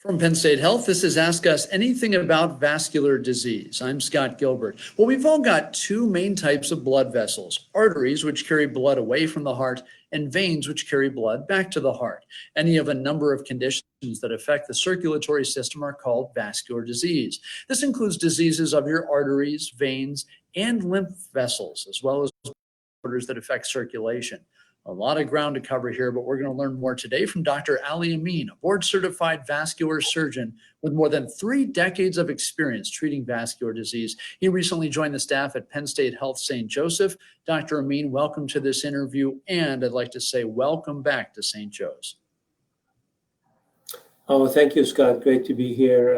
From Penn State Health, this is Ask Us Anything About Vascular Disease. I'm Scott Gilbert. Well, we've all got two main types of blood vessels: arteries, which carry blood away from the heart, and veins, which carry blood back to the heart. Any of a number of conditions that affect the circulatory system are called vascular disease. This includes diseases of your arteries, veins, and lymph vessels, as well as disorders that affect circulation. A lot of ground to cover here, but we're going to learn more today from Dr. Amin, a board-certified vascular surgeon with more than 3 decades of experience treating vascular disease. He recently joined the staff at Penn State Health St. Joseph. Dr. Amin, welcome to this interview, and I'd like to say welcome back to St. Joe's. Oh, thank you, Scott. Great to be here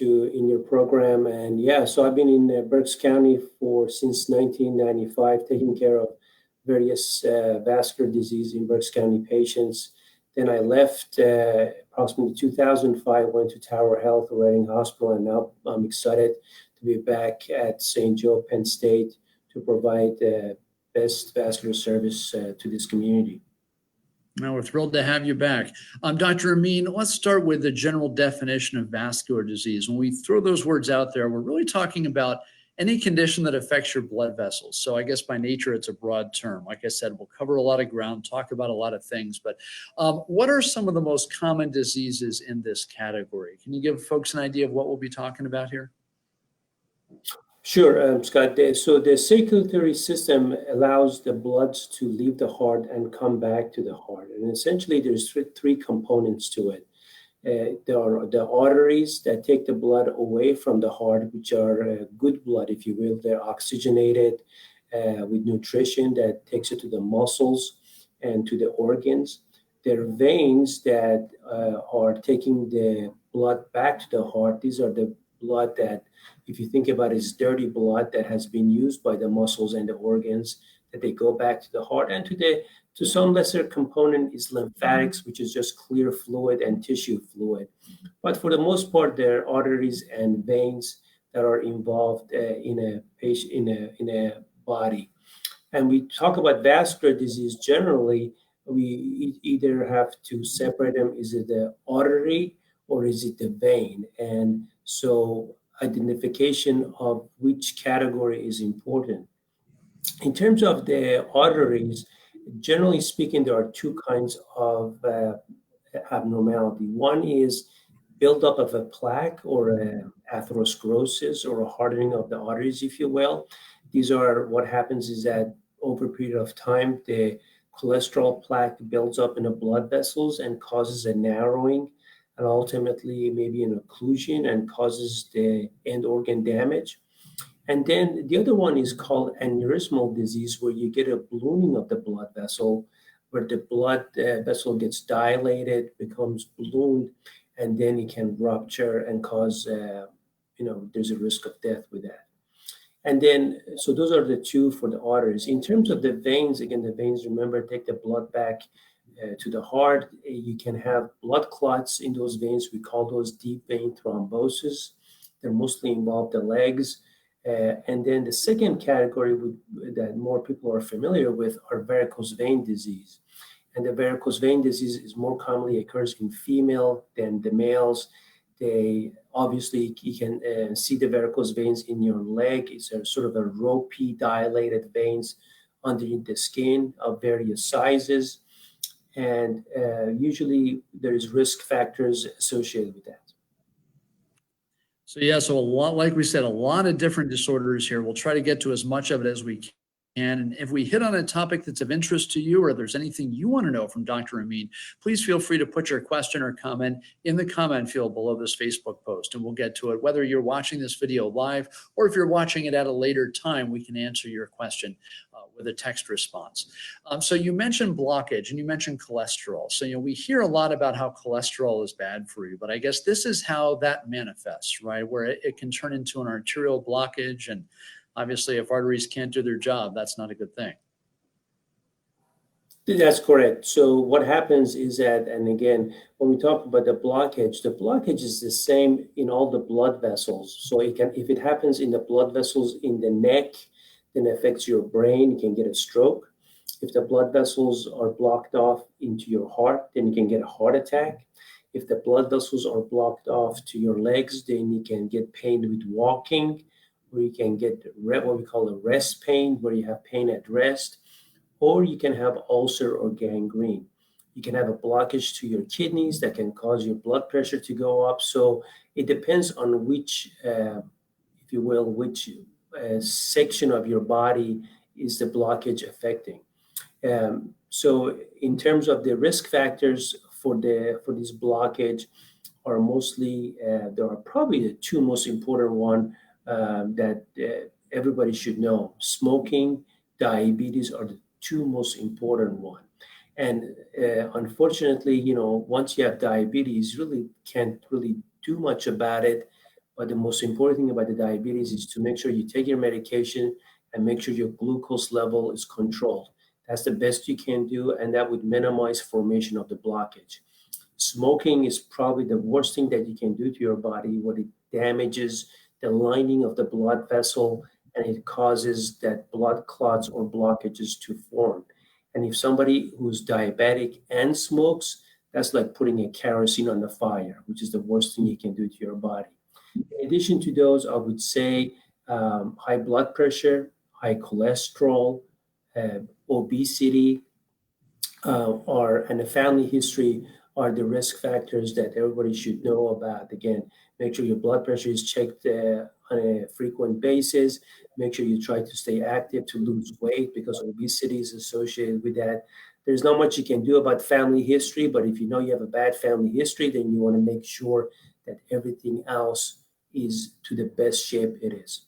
in your program. And yeah, so I've been in Berks County since 1995, taking care of various vascular disease in Berks County patients. Then I left approximately 2005, went to Tower Health, a Reading Hospital, and now I'm excited to be back at St. Joe, Penn State, to provide the best vascular service to this community. Now, we're thrilled to have you back. Dr. Amin, let's start with the general definition of vascular disease. When we throw those words out there, we're really talking about any condition that affects your blood vessels. So I guess by nature, it's a broad term. Like I said, we'll cover a lot of ground, talk about a lot of things, but what are some of the most common diseases in this category? Can you give folks an idea of what we'll be talking about here? Sure, Scott. So the circulatory system allows the blood to leave the heart and come back to the heart. And essentially, there's three components to it. There are the arteries that take the blood away from the heart, which are good blood, if you will. They're oxygenated with nutrition that takes it to the muscles and to the organs. There are veins that are taking the blood back to the heart. These are the blood that, if you think about it, is dirty blood that has been used by the muscles and the organs, that they go back to the heart. And to some lesser component is lymphatics, which is just clear fluid and tissue fluid. But for the most part, there are arteries and veins that are involved in a patient, in a body. And we talk about vascular disease generally, we either have to separate them. Is it the artery or is it the vein? And so identification of which category is important. In terms of the arteries, generally speaking, there are two kinds of abnormality. One is buildup of a plaque or atherosclerosis or a hardening of the arteries, if you will. These are what happens is that over a period of time, the cholesterol plaque builds up in the blood vessels and causes a narrowing and ultimately maybe an occlusion and causes the end organ damage. And then the other one is called aneurysmal disease, where you get a ballooning of the blood vessel, where the blood vessel gets dilated, becomes ballooned, and then it can rupture and cause, there's a risk of death with that. And then, so those are the two for the arteries. In terms of the veins, again, the veins, remember, take the blood back to the heart. You can have blood clots in those veins. We call those deep vein thrombosis. They're mostly involved the legs. And then the second category that more people are familiar with are varicose vein disease. And the varicose vein disease is more commonly occurs in female than the males. They obviously, you can see the varicose veins in your leg. It's a sort of a ropey, dilated veins underneath the skin of various sizes. And usually there is risk factors associated with that. So a lot, like we said, a lot of different disorders here. We'll try to get to as much of it as we can. And if we hit on a topic that's of interest to you, or there's anything you want to know from Dr. Amin, please feel free to put your question or comment in the comment field below this Facebook post, and we'll get to it. Whether you're watching this video live or if you're watching it at a later time, we can answer your question with a text response. So you mentioned blockage and you mentioned cholesterol. So, we hear a lot about how cholesterol is bad for you, but I guess this is how that manifests, right? Where it can turn into an arterial blockage, and obviously, if arteries can't do their job, that's not a good thing. That's correct. So what happens is that, and again, when we talk about the blockage is the same in all the blood vessels. So if it happens in the blood vessels in the neck, then it affects your brain, you can get a stroke. If the blood vessels are blocked off into your heart, then you can get a heart attack. If the blood vessels are blocked off to your legs, then you can get pain with walking, or you can get what we call a rest pain, where you have pain at rest, or you can have ulcer or gangrene. You can have a blockage to your kidneys that can cause your blood pressure to go up. So it depends on which, if you will, which section of your body is the blockage affecting. So in terms of the risk factors for this blockage are mostly, there are probably the two most important one that everybody should know. Smoking, diabetes are the two most important one. And unfortunately, once you have diabetes, really can't really do much about it. But the most important thing about the diabetes is to make sure you take your medication and make sure your glucose level is controlled. That's the best you can do, and that would minimize formation of the blockage. Smoking is probably the worst thing that you can do to your body, what it damages the lining of the blood vessel, and it causes that blood clots or blockages to form. And if somebody who's diabetic and smokes, that's like putting a kerosene on the fire, which is the worst thing you can do to your body. In addition to those, I would say high blood pressure, high cholesterol, obesity, and a family history are the risk factors that everybody should know about. Again, make sure your blood pressure is checked on a frequent basis. Make sure you try to stay active to lose weight, because obesity is associated with that. There's not much you can do about family history, but if you know you have a bad family history, then you want to make sure that everything else is to the best shape it is.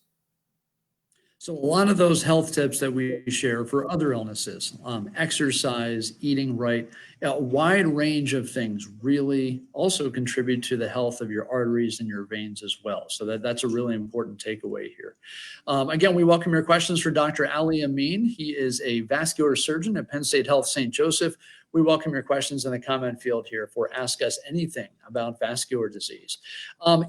So a lot of those health tips that we share for other illnesses, exercise, eating right, a wide range of things really also contribute to the health of your arteries and your veins as well. So that's a really important takeaway here. Again, we welcome your questions for Dr. Ali Amin. He is a vascular surgeon at Penn State Health St. Joseph. We welcome your questions in the comment field here for Ask Us Anything about vascular disease.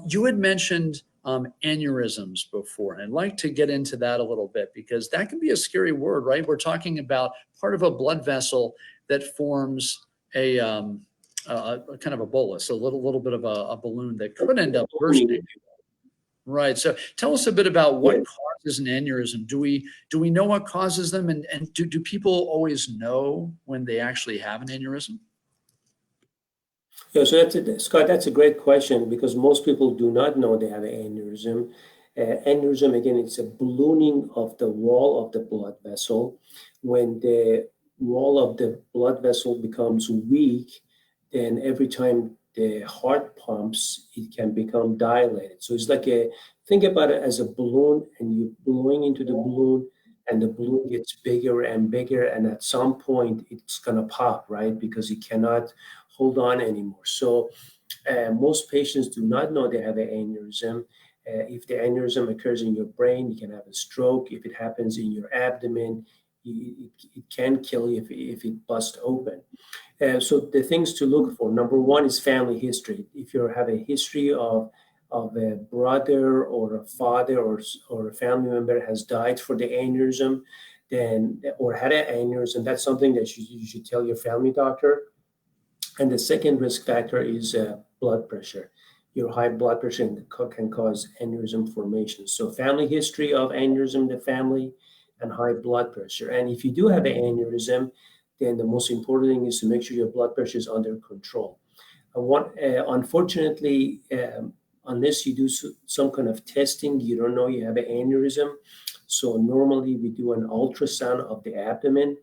You had mentioned aneurysms before, and I'd like to get into that a little bit, because that can be a scary word, right? We're talking about part of a blood vessel that forms a kind of a bolus, a little bit of a balloon that could end up bursting. Right. So tell us a bit about what causes an aneurysm. Do we know what causes them, and do people always know when they actually have an aneurysm? Yeah, so Scott, that's a great question, because most people do not know they have an aneurysm. Aneurysm, again, it's a ballooning of the wall of the blood vessel. When the wall of the blood vessel becomes weak, then every time the heart pumps, it can become dilated. So it's like think about it as a balloon, and you're blowing into the balloon, and the balloon gets bigger and bigger, and at some point it's going to pop, right? Because it cannot hold on anymore. So most patients do not know they have an aneurysm. If the aneurysm occurs in your brain, you can have a stroke. If it happens in your abdomen, it can kill you if it busts open. So the things to look for, number one is family history. If you have a history of a brother or a father or a family member has died for the aneurysm, then, or had an aneurysm, that's something that you should tell your family doctor. And the second risk factor is blood pressure. Your high blood pressure can cause aneurysm formation. So family history of aneurysm in the family, and high blood pressure. And if you do have an aneurysm, then the most important thing is to make sure your blood pressure is under control. Unfortunately, unless you do some kind of testing, you don't know you have an aneurysm. So normally we do an ultrasound of the abdomen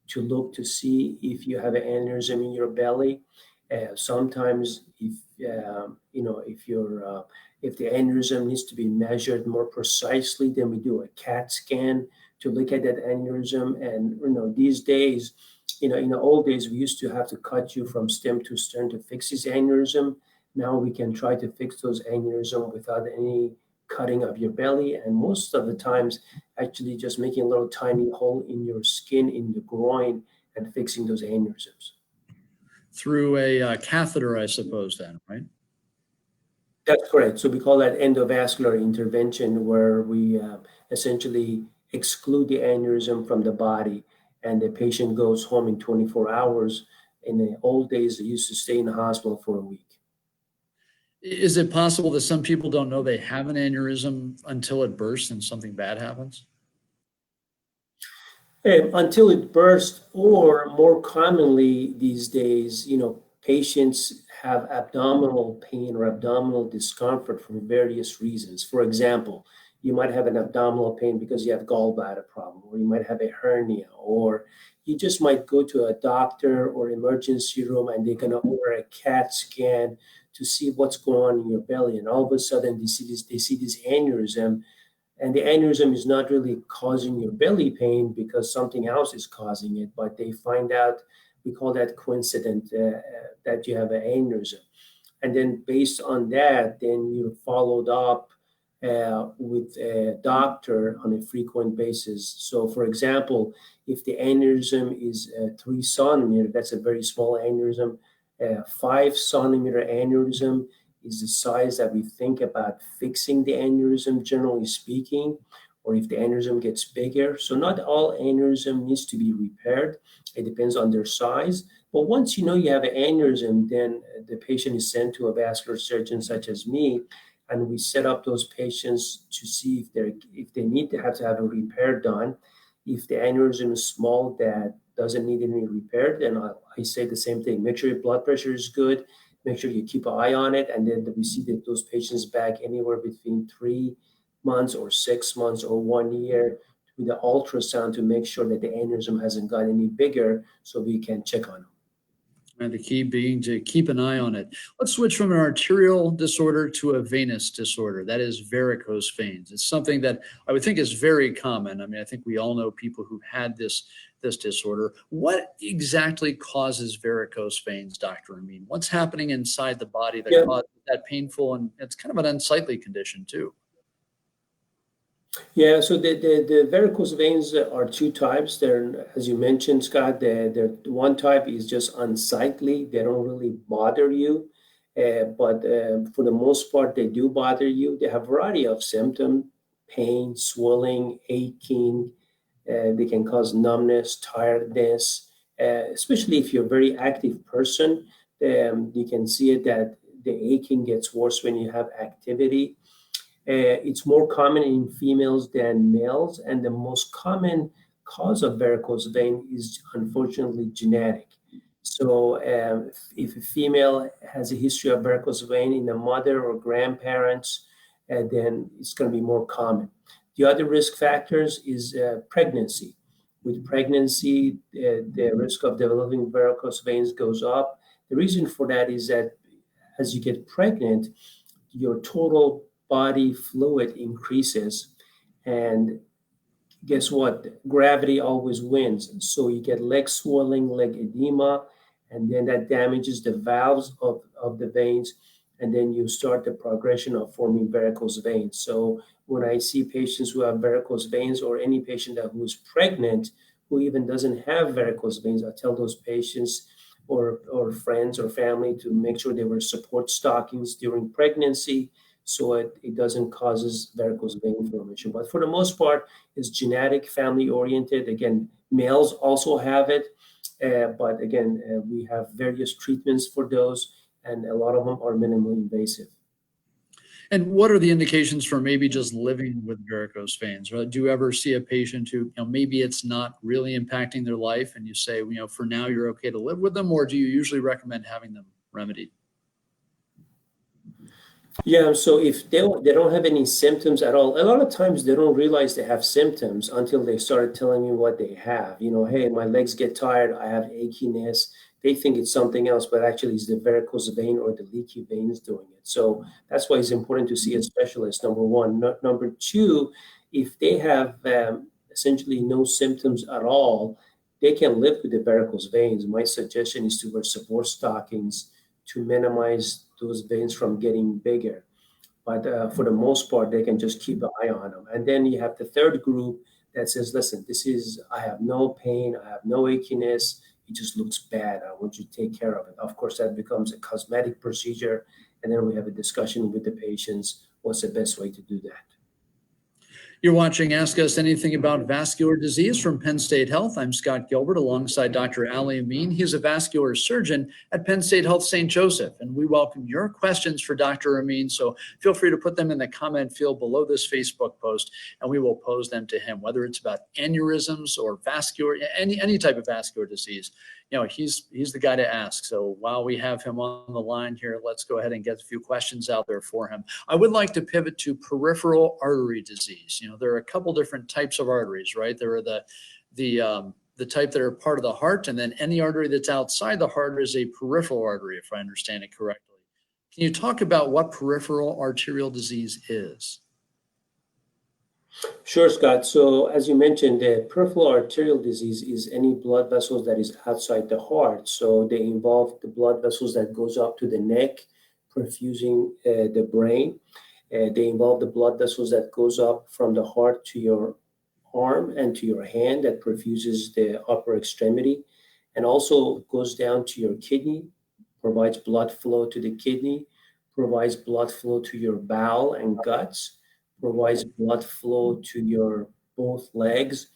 to look to see if you have an aneurysm in your belly. Sometimes if the aneurysm needs to be measured more precisely, then we do a CAT scan to look at that aneurysm. And these days, in the old days, we used to have to cut you from stem to stern to fix this aneurysm. Now we can try to fix those aneurysm without any cutting of your belly, and most of the times actually just making a little tiny hole in your skin in the groin and fixing those aneurysms. Through a catheter, I suppose, then, right? That's correct. So we call that endovascular intervention, where we essentially exclude the aneurysm from the body, and the patient goes home in 24 hours. In the old days, they used to stay in the hospital for a week. Is it possible that some people don't know they have an aneurysm until it bursts and something bad happens? Until it bursts, or more commonly these days, patients have abdominal pain or abdominal discomfort for various reasons. For example, you might have an abdominal pain because you have gallbladder problem, or you might have a hernia, or you just might go to a doctor or emergency room and they're going to order a CAT scan to see what's going on in your belly. And all of a sudden they see this aneurysm, and the aneurysm is not really causing your belly pain because something else is causing it, but they find out, we call that coincident, that you have an aneurysm. And then based on that, then you're followed up with a doctor on a frequent basis. So for example, if the aneurysm is 3 centimeter, that's a very small aneurysm. 5 centimeter aneurysm is the size that we think about fixing the aneurysm, generally speaking, or if the aneurysm gets bigger. So not all aneurysm needs to be repaired. It depends on their size. But once you know you have an aneurysm, then the patient is sent to a vascular surgeon such as me, and we set up those patients to see if they need to have a repair done. If the aneurysm is small that doesn't need any repair, then I say the same thing. Make sure your blood pressure is good. Make sure you keep an eye on it. And then we see that those patients back anywhere between 3 months or 6 months or 1 year with the ultrasound to make sure that the aneurysm hasn't got any bigger so we can check on them. And the key being to keep an eye on it. Let's switch from an arterial disorder to a venous disorder. That is varicose veins. It's something that I would think is very common. I mean, I think we all know people who've had this disorder. What exactly causes varicose veins, Dr. Amin? What's happening inside the body that causes that painful, and it's kind of an unsightly condition too? Yeah, so the varicose veins are 2 types. They're, as you mentioned, Scott, one type is just unsightly. They don't really bother you, but for the most part, they do bother you. They have a variety of symptoms: pain, swelling, aching. They can cause numbness, tiredness, especially if you're a very active person. You can see it that the aching gets worse when you have activity. It's more common in females than males, and the most common cause of varicose vein is unfortunately genetic. So if a female has a history of varicose vein in the mother or grandparents, then it's going to be more common. The other risk factors is pregnancy. With pregnancy, the risk of developing varicose veins goes up. The reason for that is that as you get pregnant, your total body fluid increases, and guess what? Gravity always wins. So you get leg swelling, leg edema, and then that damages the valves of the veins, and then you start the progression of forming varicose veins. So when I see patients who have varicose veins, or any patient who is pregnant who even doesn't have varicose veins, I tell those patients or friends or family to make sure they wear support stockings during pregnancy, so it doesn't causes varicose vein formation. But for the most part, it's genetic, family oriented. Again, males also have it, but again, we have various treatments for those, and a lot of them are minimally invasive. And what are the indications for maybe just living with varicose veins? Or do you ever see a patient who, maybe it's not really impacting their life, and you say, for now you're okay to live with them, or do you usually recommend having them remedied? Yeah, so if they don't have any symptoms at all, a lot of times they don't realize they have symptoms until they start telling me what they have. Hey, my legs get tired, I have achiness. They think it's something else, but actually it's the varicose vein or the leaky veins doing it. So that's why it's important to see a specialist, number one. Number two, if they have essentially no symptoms at all, they can live with the varicose veins. My suggestion is to wear support stockings to minimize those veins from getting bigger. But for the most part, they can just keep an eye on them. And then you have the third group that says, listen, I have no pain, I have no achiness, it just looks bad, I want you to take care of it. Of course, that becomes a cosmetic procedure. And then we have a discussion with the patients, what's the best way to do that. You're watching Ask Us Anything About Vascular Disease from Penn State Health. I'm Scott Gilbert alongside Dr. Amin. He's a vascular surgeon at Penn State Health St. Joseph, and we welcome your questions for Dr. Amin. So feel free to put them in the comment field below this Facebook post, and we will pose them to him, whether it's about aneurysms or vascular, any type of vascular disease. He's the guy to ask. So while we have him on the line here, let's go ahead and get a few questions out there for him. I would like to pivot to peripheral artery disease. There are a couple different types of arteries, right? There are the type that are part of the heart, and then any artery that's outside the heart is a peripheral artery, if I understand it correctly. Can you talk about what peripheral arterial disease is? Sure, Scott. So as you mentioned, the peripheral arterial disease is any blood vessels that is outside the heart. So they involve the blood vessels that goes up to the neck, perfusing the brain. They involve the blood vessels that goes up from the heart to your arm and to your hand that perfuses the upper extremity, and also goes down to your kidney, provides blood flow to the kidney, provides blood flow to your bowel and guts, provides blood flow to your both legs.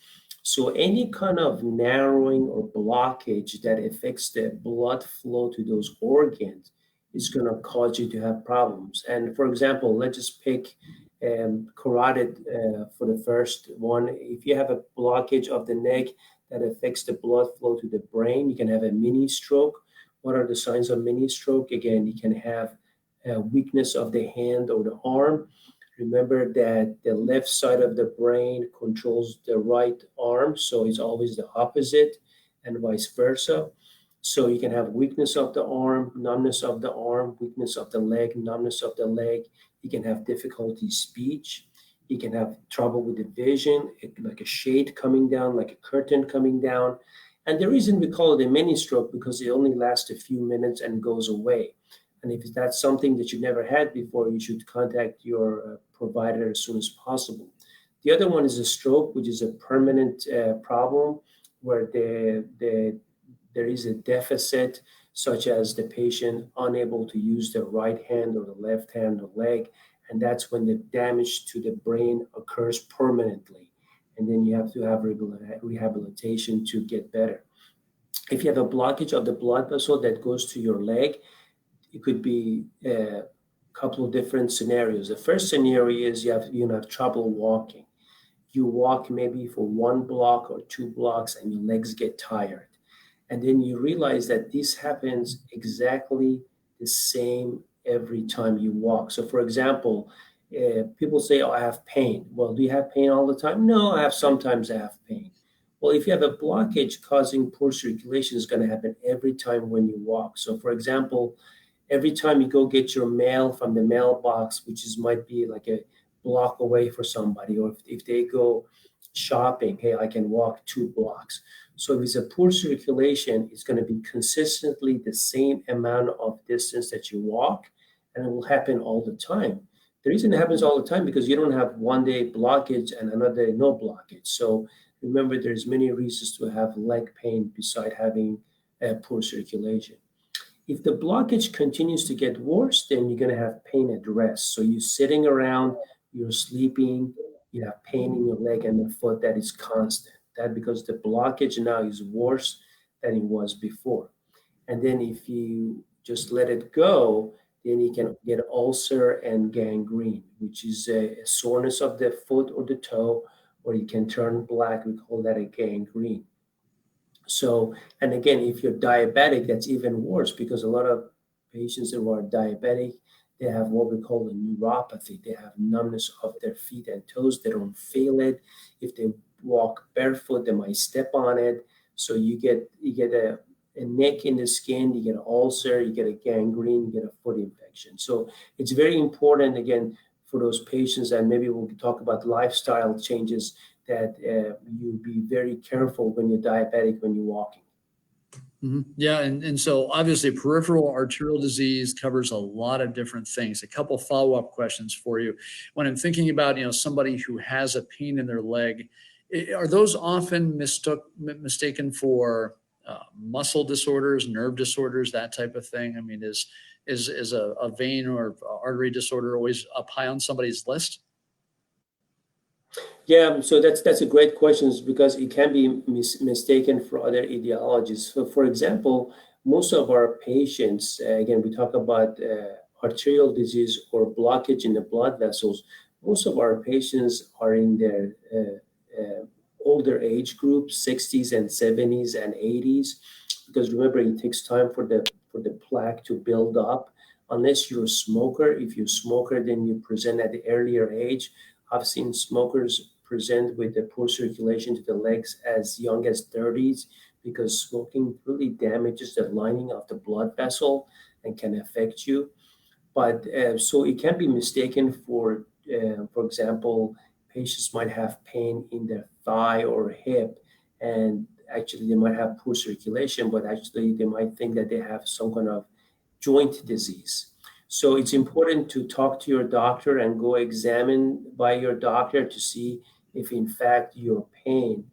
So any kind of narrowing or blockage that affects the blood flow to those organs is going to cause you to have problems. And for example, let's just pick carotid for the first one. If you have a blockage of the neck that affects the blood flow to the brain, you can have a mini stroke. What are the signs of mini stroke? Again, you can have a weakness of the hand or the arm. Remember that the left side of the brain controls the right arm, so it's always the opposite and vice versa. So you can have weakness of the arm, numbness of the arm, weakness of the leg, numbness of the leg. You can have difficulty speech. You can have trouble with the vision, like a shade coming down, like a curtain coming down. And the reason we call it a mini stroke because it only lasts a few minutes and goes away. And if that's something that you never had before, you should contact your provider as soon as possible. The other one is a stroke, which is a permanent problem where there is a deficit, such as the patient unable to use the right hand or the left hand or leg. And that's when the damage to the brain occurs permanently. And then you have to have rehabilitation to get better. If you have a blockage of the blood vessel that goes to your leg, it could be a couple of different scenarios. The first scenario is you have trouble walking. You walk maybe for 1 block or 2 blocks and your legs get tired. And then you realize that this happens exactly the same every time you walk. So for example, people say, oh, I have pain. Well, do you have pain all the time? No, sometimes I have pain. Well, if you have a blockage causing poor circulation, it's going to happen every time when you walk. So for example, every time you go get your mail from the mailbox, which might be like a block away for somebody, or if they go shopping, hey, I can walk 2 blocks. So if it's a poor circulation, it's going to be consistently the same amount of distance that you walk, and it will happen all the time. The reason it happens all the time because you don't have one day blockage and another day no blockage. So remember, there's many reasons to have leg pain beside having poor circulation. If the blockage continues to get worse, then you're going to have pain at rest. So you're sitting around, you're sleeping, you have pain in your leg and the foot that is constant. That because the blockage now is worse than it was before. And then if you just let it go, then you can get ulcer and gangrene, which is a soreness of the foot or the toe, or you can turn black. We call that a gangrene. So, and again, if you're diabetic, that's even worse because a lot of patients who are diabetic, they have what we call a neuropathy. They have numbness of their feet and toes. They don't feel it. If they walk barefoot, they might step on it. So you get a nick in the skin, you get an ulcer, you get a gangrene, you get a foot infection. So it's very important, again, for those patients, and maybe we'll talk about lifestyle changes, that you be very careful when you're diabetic, when you're walking. Mm-hmm. Yeah, and so obviously peripheral arterial disease covers a lot of different things. A couple follow-up questions for you. When I'm thinking about somebody who has a pain in their leg, are those often mistaken for muscle disorders, nerve disorders, that type of thing? I mean, is a vein or artery disorder always up high on somebody's list? Yeah, so that's a great question because it can be mistaken for other etiologies. So, for example, most of our patients, again, we talk about arterial disease or blockage in the blood vessels. Most of our patients are in their older age group, 60s and 70s and 80s, because remember, it takes time for the plaque to build up. Unless you're a smoker, if you're a smoker, then you present at the earlier age. I've seen smokers present with the poor circulation to the legs as young as 30s because smoking really damages the lining of the blood vessel and can affect you. But so it can be mistaken for example, patients might have pain in their thigh or hip, and actually they might have poor circulation, but actually they might think that they have some kind of joint disease. So it's important to talk to your doctor and go examine by your doctor to see if in fact your pain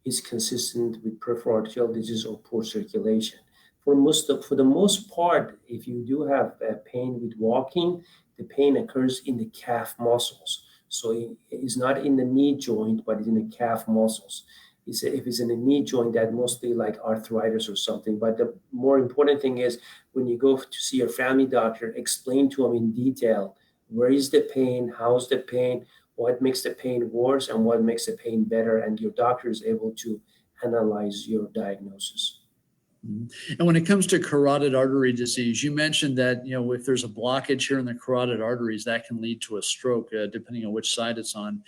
is consistent with peripheral arterial disease or poor circulation. For the most part, if you do have pain with walking, the pain occurs in the calf muscles. So it's not in the knee joint, but it's in the calf muscles. If it's in the knee joint, that mostly like arthritis or something. But the more important thing is when you go to see your family doctor, explain to them in detail where is the pain, how's the pain, what makes the pain worse, and what makes the pain better, and your doctor is able to analyze your diagnosis. Mhm. And when it comes to carotid artery disease, you mentioned that, if there's a blockage here in the carotid arteries, that can lead to a stroke, depending on which side it's on.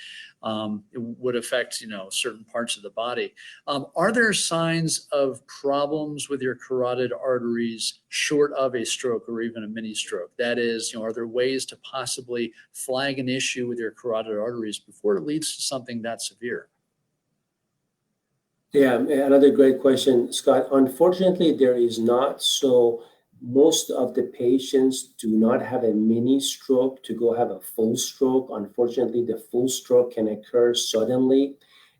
It would affect, certain parts of the body. Are there signs of problems with your carotid arteries short of a stroke or even a mini stroke? That is, are there ways to possibly flag an issue with your carotid arteries before it leads to something that severe? Yeah, another great question, Scott. Unfortunately, there is not. So most of the patients do not have a mini stroke to go have a full stroke. Unfortunately, the full stroke can occur suddenly,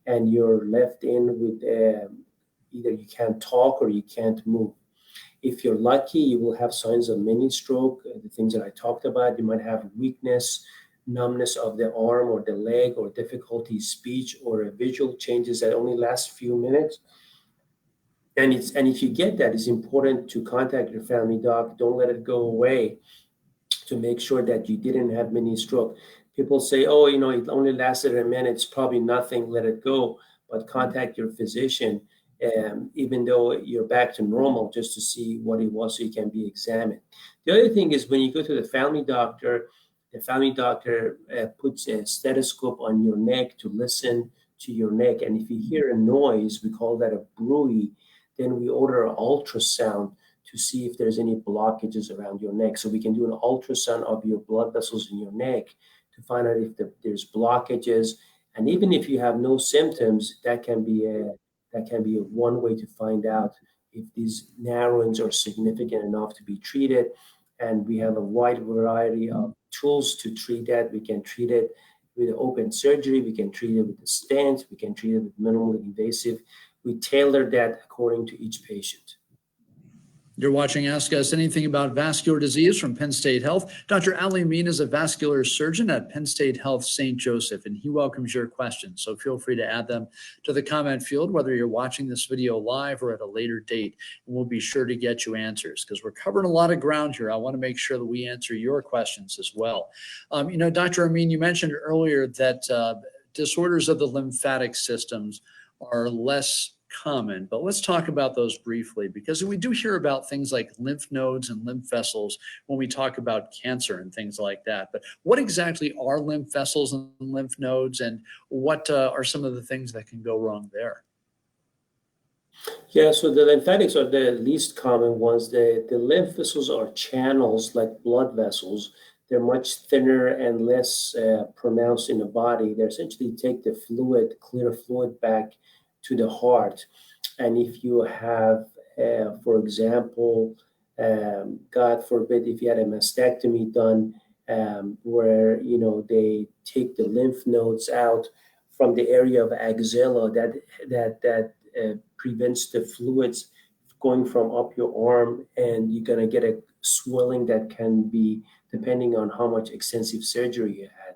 and you're left in with either you can't talk or you can't move. If you're lucky, you will have signs of mini stroke, the things that I talked about. You might have weakness, numbness of the arm or the leg, or difficulty speech, or a visual changes that only last few minutes. And if you get that, it's important to contact your family doc. Don't let it go away, to make sure that you didn't have mini stroke. People say, oh, it only lasted a minute, it's probably nothing, let it go. But contact your physician, even though you're back to normal, just to see what it was so you can be examined. The other thing is when you go to the family doctor puts a stethoscope on your neck to listen to your neck. And if you hear a noise, we call that a bruit, then we order an ultrasound to see if there's any blockages around your neck. So we can do an ultrasound of your blood vessels in your neck to find out if there's blockages. And even if you have no symptoms, that can be a one way to find out if these narrowings are significant enough to be treated. And we have a wide variety of tools to treat that. We can treat it with open surgery. We can treat it with a stent. We can treat it with minimally invasive. We tailor that according to each patient. You're watching Ask Us Anything About Vascular Disease from Penn State Health. Dr. Amin is a vascular surgeon at Penn State Health St. Joseph, and he welcomes your questions. So feel free to add them to the comment field, whether you're watching this video live or at a later date, and we'll be sure to get you answers because we're covering a lot of ground here. I want to make sure that we answer your questions as well. Dr. Amin, you mentioned earlier that disorders of the lymphatic systems are less common, but let's talk about those briefly because we do hear about things like lymph nodes and lymph vessels when we talk about cancer and things like that. But what exactly are lymph vessels and lymph nodes, and what are some of the things that can go wrong there? Yeah, so the lymphatics are the least common ones. The lymph vessels are channels like blood vessels. They're much thinner and less pronounced in the body. They essentially take the fluid, clear fluid back to the heart. And if you have, for example, God forbid, if you had a mastectomy done where, they take the lymph nodes out from the area of axilla that prevents the fluids going from up your arm, and you're going to get a swelling that can be, depending on how much extensive surgery you had.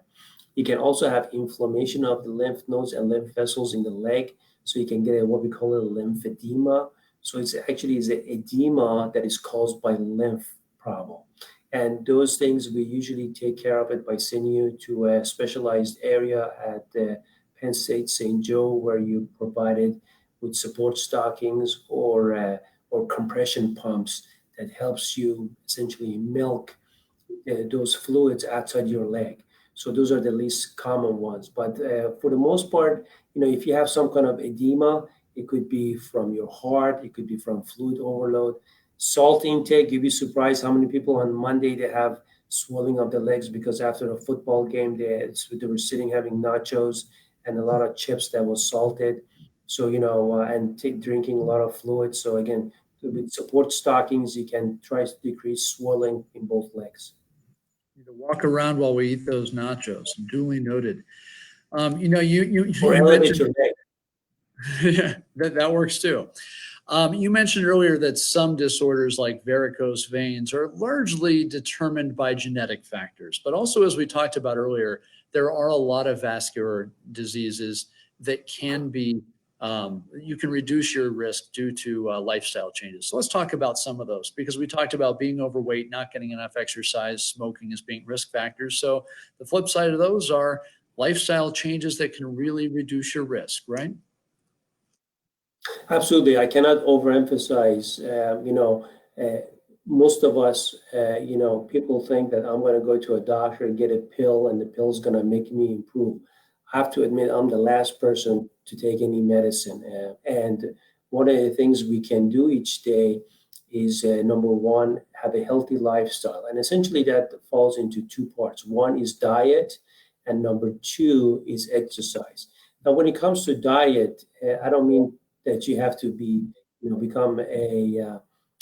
You can also have inflammation of the lymph nodes and lymph vessels in the leg. So you can get what we call a lymphedema. So it's actually is an edema that is caused by lymph problem. And those things we usually take care of it by sending you to a specialized area at the Penn State St. Joe, where you provided with support stockings or compression pumps that helps you essentially milk those fluids outside your leg. So those are the least common ones. But for the most part, if you have some kind of edema, it could be from your heart, it could be from fluid overload. Salt intake, you'd be surprised how many people on Monday they have swelling of the legs because after a football game, they were sitting having nachos and a lot of chips that was salted. So, and drinking a lot of fluids. So again, with support stockings, you can try to decrease swelling in both legs. To walk around while we eat those nachos. Duly noted. Or You elevate your mentioned leg. yeah, that works too. You mentioned earlier that some disorders like varicose veins are largely determined by genetic factors, but also, as we talked about earlier, there are a lot of vascular diseases that can be you can reduce your risk due to lifestyle changes. So let's talk about some of those, because we talked about being overweight, not getting enough exercise, smoking as being risk factors. So the flip side of those are lifestyle changes that can really reduce your risk, right? Absolutely. I cannot overemphasize, most of us, people think that I'm going to go to a doctor and get a pill and the pill is going to make me improve. I have to admit, I'm the last person to take any medicine. And one of the things we can do each day is number one, have a healthy lifestyle. And essentially that falls into two parts. One is diet, and number two is exercise. Now, when it comes to diet, I don't mean that you have to become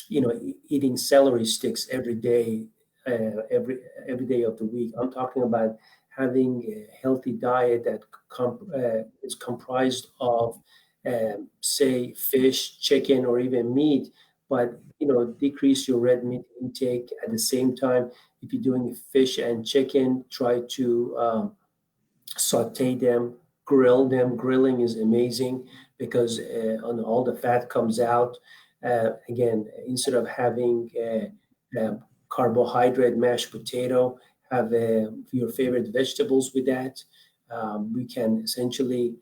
eating celery sticks every day, every day of the week. I'm talking about having a healthy diet that is comprised of, say, fish, chicken, or even meat, but decrease your red meat intake. At the same time, if you're doing fish and chicken, try to saute them, grill them. Grilling is amazing because on all the fat comes out. Again, instead of having carbohydrate mashed potato, have your favorite vegetables with that. We can essentially,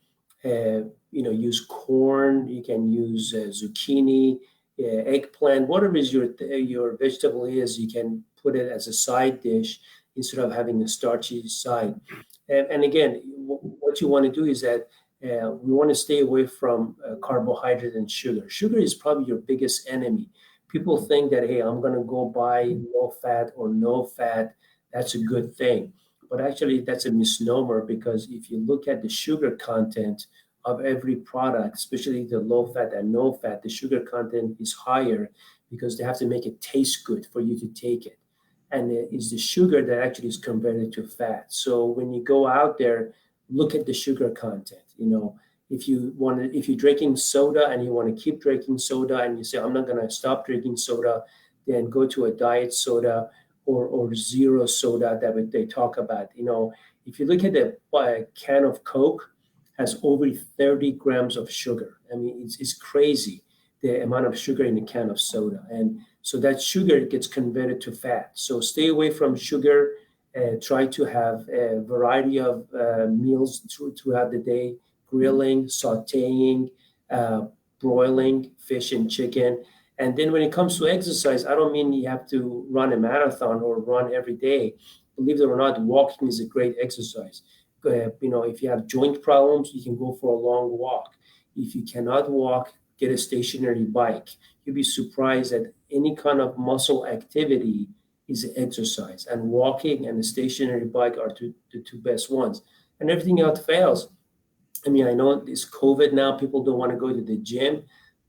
use corn. You can use zucchini, eggplant, whatever is your vegetable is. You can put it as a side dish instead of having a starchy side. And again, what you want to do is that we want to stay away from carbohydrate and sugar. Sugar is probably your biggest enemy. People think that, hey, I'm going to go buy low fat or no fat. That's a good thing. But actually, that's a misnomer, because if you look at the sugar content of every product, especially the low fat and no fat, the sugar content is higher because they have to make it taste good for you to take it. And it's the sugar that actually is converted to fat. So when you go out there, look at the sugar content. If you're drinking soda and you want to keep drinking soda and you say, I'm not going to stop drinking soda, then go to a diet soda or zero soda that they talk about. If you look at the can of Coke, has over 30 grams of sugar. I mean, it's crazy, the amount of sugar in a can of soda. And so that sugar gets converted to fat. So stay away from sugar. Try to have a variety of meals throughout the day: grilling, sautéing, broiling fish and chicken. And then when it comes to exercise, I don't mean you have to run a marathon or run every day. Believe it or not, walking is a great exercise. If you have joint problems, you can go for a long walk. If you cannot walk, get a stationary bike. You'll be surprised that any kind of muscle activity is exercise, and walking and a stationary bike are the two best ones. And everything else fails. I mean, I know it's COVID now, people don't want to go to the gym,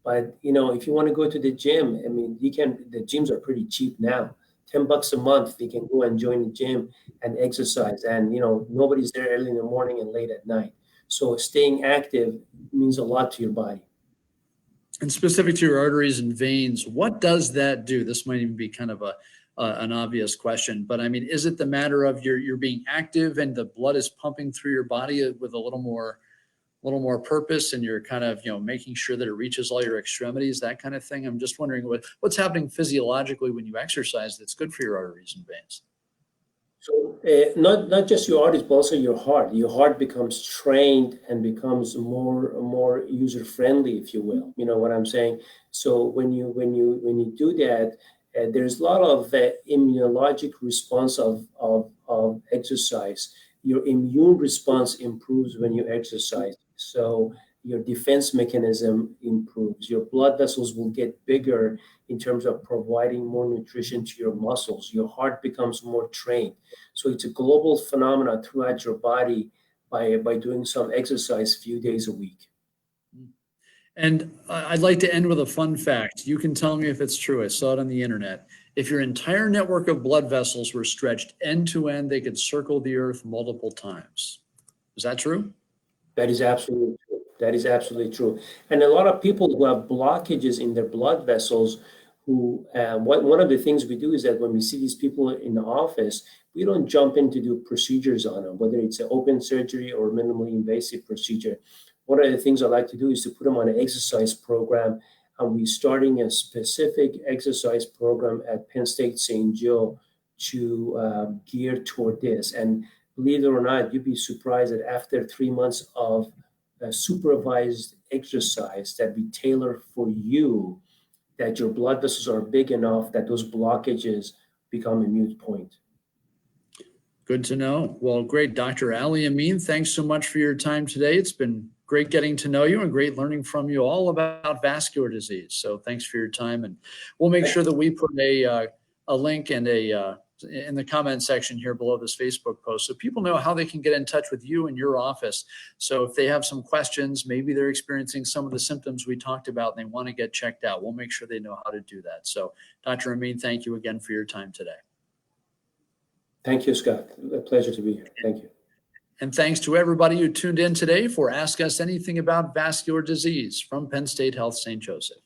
but if you want to go to the gym, I mean, the gyms are pretty cheap now. $10 a month, you can go and join the gym and exercise. And nobody's there early in the morning and late at night. So staying active means a lot to your body. And specific to your arteries and veins, what does that do? This might even be kind of a an obvious question, but I mean, is it the matter of you're being active and the blood is pumping through your body with a little more purpose, and you're kind of, making sure that it reaches all your extremities, that kind of thing? I'm just wondering what's happening physiologically when you exercise that's good for your arteries and veins. So not just your arteries, but also your heart. Your heart becomes trained and becomes more user friendly, if you will. You know what I'm saying? So when you do that, there's a lot of immunologic response of exercise. Your immune response improves when you exercise. So your defense mechanism improves. Your blood vessels will get bigger in terms of providing more nutrition to your muscles. Your heart becomes more trained. So it's a global phenomenon throughout your body by doing some exercise a few days a week. And I'd like to end with a fun fact. You can tell me if it's true. I saw it on the internet. If your entire network of blood vessels were stretched end to end, they could circle the earth multiple times. Is that true? That is absolutely true. That is absolutely true. And a lot of people who have blockages in their blood vessels, one of the things we do is that when we see these people in the office, we don't jump in to do procedures on them, whether it's an open surgery or minimally invasive procedure. One of the things I like to do is to put them on an exercise program, and we're starting a specific exercise program at Penn State St. Joe to gear toward this. And believe it or not, you'd be surprised that after 3 months of supervised exercise that we tailor for you, that your blood vessels are big enough that those blockages become a moot point. Good to know. Well, great. Dr. Ali Amin, thanks so much for your time today. It's been great getting to know you and great learning from you all about vascular disease. So thanks for your time. And we'll make sure that we put a link and in the comment section here below this Facebook post so people know how they can get in touch with you and your office. So if they have some questions, maybe they're experiencing some of the symptoms we talked about and they want to get checked out, we'll make sure they know how to do that. So Dr. Amin, thank you again for your time today. Thank you, Scott. A pleasure to be here. Thank you. And thanks to everybody who tuned in today for Ask Us Anything About Vascular Disease from Penn State Health St. Joseph.